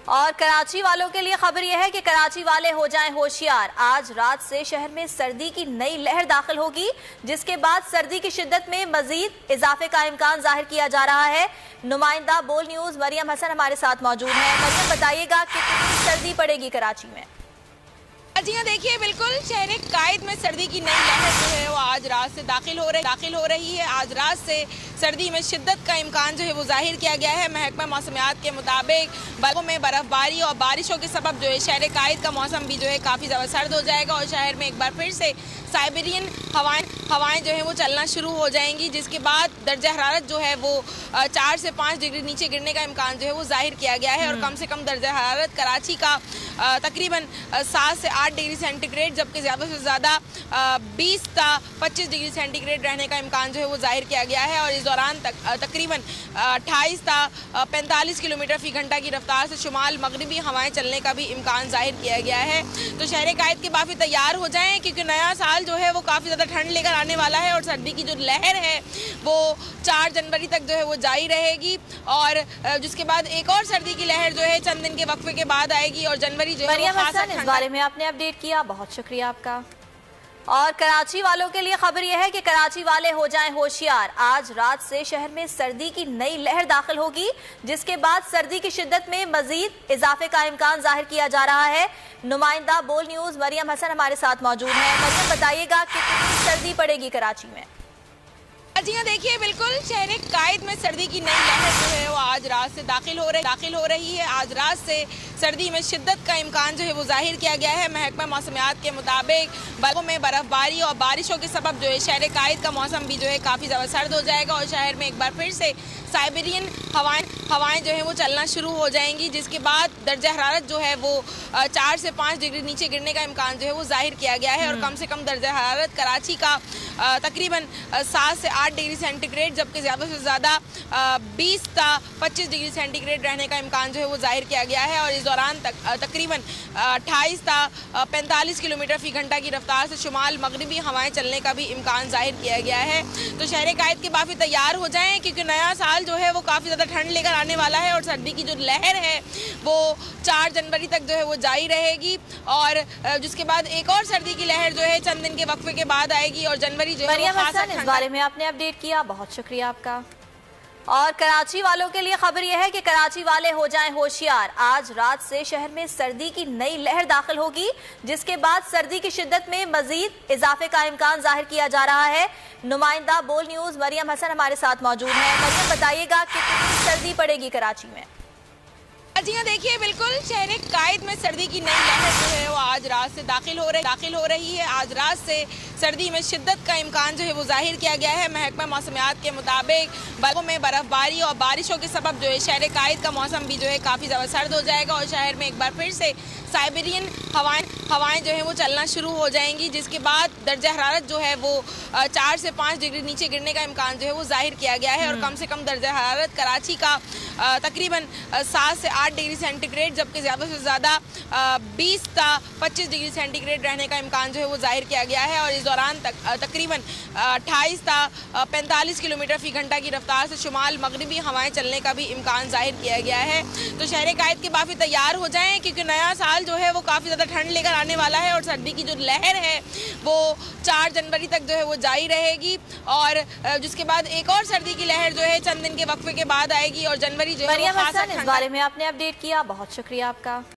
और कराची वालों के लिए खबर यह है कि कराची वाले हो जाएं होशियार। आज रात से शहर में सर्दी की नई लहर दाखिल होगी, जिसके बाद सर्दी की शिद्दत में मजीद इजाफे का इम्कान जाहिर किया जा रहा है। नुमाइंदा बोल न्यूज मरियम हसन हमारे साथ मौजूद है। मरियम, बताइएगा कितनी सर्दी पड़ेगी कराची में? जी हाँ, देखिए बिल्कुल शहर कायद में सर्दी की नई लहर जो है वो आज रात से दाखिल हो रही है। आज रात से सर्दी में शिद्दत का इम्कान जो है वो जाहिर किया गया है। महकमा मौसमियात के मुताबिक बागों में बर्फबारी और बारिशों के सबब जो है शहर कायद का मौसम भी जो है काफ़ी ज़्यादा सर्द हो जाएगा और शहर में एक बार फिर से साइबेरियन हवाएं जो है वो चलना शुरू हो जाएंगी, जिसके बाद दर्जा हरारत जो है वो 4 से 5 डिग्री नीचे गिरने का इम्कान जो है वो जाहिर किया गया है। और कम से कम दर्जा हरारत कराची का तकरीबन 7 से 8 डिग्री सेंटीग्रेड, जबकि ज़्यादा से ज़्यादा 20 से 25 डिग्री सेंटीग्रेड रहने का इम्कान जो है वो जाहिर किया गया है। और इस दौरान तकरीबन 28 से 45 किलोमीटर फी घंटा की रफ्तार से शुमाल मगरिबी हवाएं चलने का भी इम्कान जाहिर किया गया है। तो शहर कायद के काफ़ी तैयार हो जाएं, क्योंकि नया साल जो है वो काफ़ी ज़्यादा ठंड लेकर आने वाला है और सर्दी की जो लहर है वो 4 जनवरी तक जो है वो जारी रहेगी। और जिसके बाद एक और सर्दी की लहर जो है चंद दिन के वक्फे के बाद आएगी और जनवरी जो है इस बारे में आपने अपडेट किया, बहुत शुक्रिया आपका। और कराची वालों के लिए खबर यह है कि कराची वाले हो जाएं होशियार। आज रात से शहर में सर्दी की नई लहर दाखिल होगी, जिसके बाद सर्दी की शिद्दत में मजीद इजाफे का इम्कान जाहिर किया जा रहा है। नुमाइंदा बोल न्यूज मरियम हसन हमारे साथ मौजूद है। मरियम, बताइएगा कितनी सर्दी पड़ेगी कराची में? जी हाँ, देखिए बिल्कुल शहर कायद में सर्दी की नई लहर जो है वो आज रात से दाखिल हो रही है। आज रात से सर्दी में शिद्दत का इम्कान जो है वो जाहिर किया गया है। महकमा मौसमियात के मुताबिक बागों में बर्फबारी और बारिशों के सबब जो है शहर कायद का मौसम भी जो है काफ़ी ज़्यादा सर्द हो जाएगा और शहर में एक बार फिर से साइबेरियन हवाएं जो है वो चलना शुरू हो जाएंगी, जिसके बाद दर्जा हरारत जो है वो 4 से 5 डिग्री नीचे गिरने का इम्कान जो है वो जाहिर किया गया है। और कम से कम दर्जा हरारत कराची का तकरीबन 7 से 8 डिग्री सेंटीग्रेड, जबकि ज़्यादा से ज़्यादा 20 से 25 डिग्री सेंटीग्रेड रहने का इम्कान जो है वो जाहिर किया गया है। और इस दौरान तकरीबन 28 से 45 किलोमीटर फी घंटा की रफ्तार से शुमाल मगरिबी हवाएं चलने का भी इम्कान जाहिर किया गया है। तो शहर कायद के काफ़ी तैयार हो जाएं, क्योंकि नया साल जो है वो काफ़ी ज़्यादा ठंड लेकर आने वाला है और सर्दी की जो लहर है वो 4 जनवरी तक जो है वो जारी रहेगी। और जिसके बाद एक और सर्दी की लहर जो है चंद दिन के वक्फे के बाद आएगी और जनवरी जो है इस बारे में आपने अपडेट किया, बहुत शुक्रिया आपका। और कराची वालों के लिए खबर यह है कि कराची वाले हो जाएं होशियार। आज रात से शहर में सर्दी की नई लहर दाखिल होगी, जिसके बाद सर्दी की शिद्दत में मजीद इजाफे का इम्कान जाहिर किया जा रहा है। नुमाइंदा बोल न्यूज मरियम हसन हमारे साथ मौजूद है। मरियम, बताइएगा कितनी सर्दी पड़ेगी कराची में? जी हाँ, देखिए बिल्कुल शहर कायद में सर्दी की नई लहर जो है वो आज रात से दाखिल हो रही है। आज रात से सर्दी में शिद्दत का इम्कान जो है वो जाहिर किया गया है। महकमा मौसमियात के मुताबिक बागों में बर्फबारी और बारिशों के सबब जो है शहर कायद का मौसम भी जो है काफ़ी ज़्यादा सर्द हो जाएगा और शहर में एक बार फिर से साइबेरियन हवाएं जो है वो चलना शुरू हो जाएंगी, जिसके बाद दर्जा हरारत जो है वो 4 से 5 डिग्री नीचे गिरने का इम्कान जो है वो जाहिर किया गया है। और कम से कम दर्जा हरारत कराची का तकरीबन 7 से 8 डिग्री सेंटीग्रेड, जबकि ज़्यादा से ज़्यादा 20 से 25 डिग्री सेंटीग्रेड रहने का इम्कान जो है वो जाहिर किया गया है। और इस दौरान तकरीबन 28 से 45 किलोमीटर फी घंटा की रफ्तार से शुमाल मगरिबी हवाएं चलने का भी इम्कान जाहिर किया गया है। तो शहर कायद के काफ़ी तैयार हो जाएं, क्योंकि नया साल जो है वो काफ़ी ज़्यादा ठंड लेकर आने वाला है और सर्दी की जो लहर है वो 4 जनवरी तक जो है वो जारी रहेगी। और जिसके बाद एक और सर्दी की लहर जो है चंद दिन के वक्फे के बाद आएगी और जनवरी जो है इस बारे में आपने अपडेट किया, बहुत शुक्रिया आपका।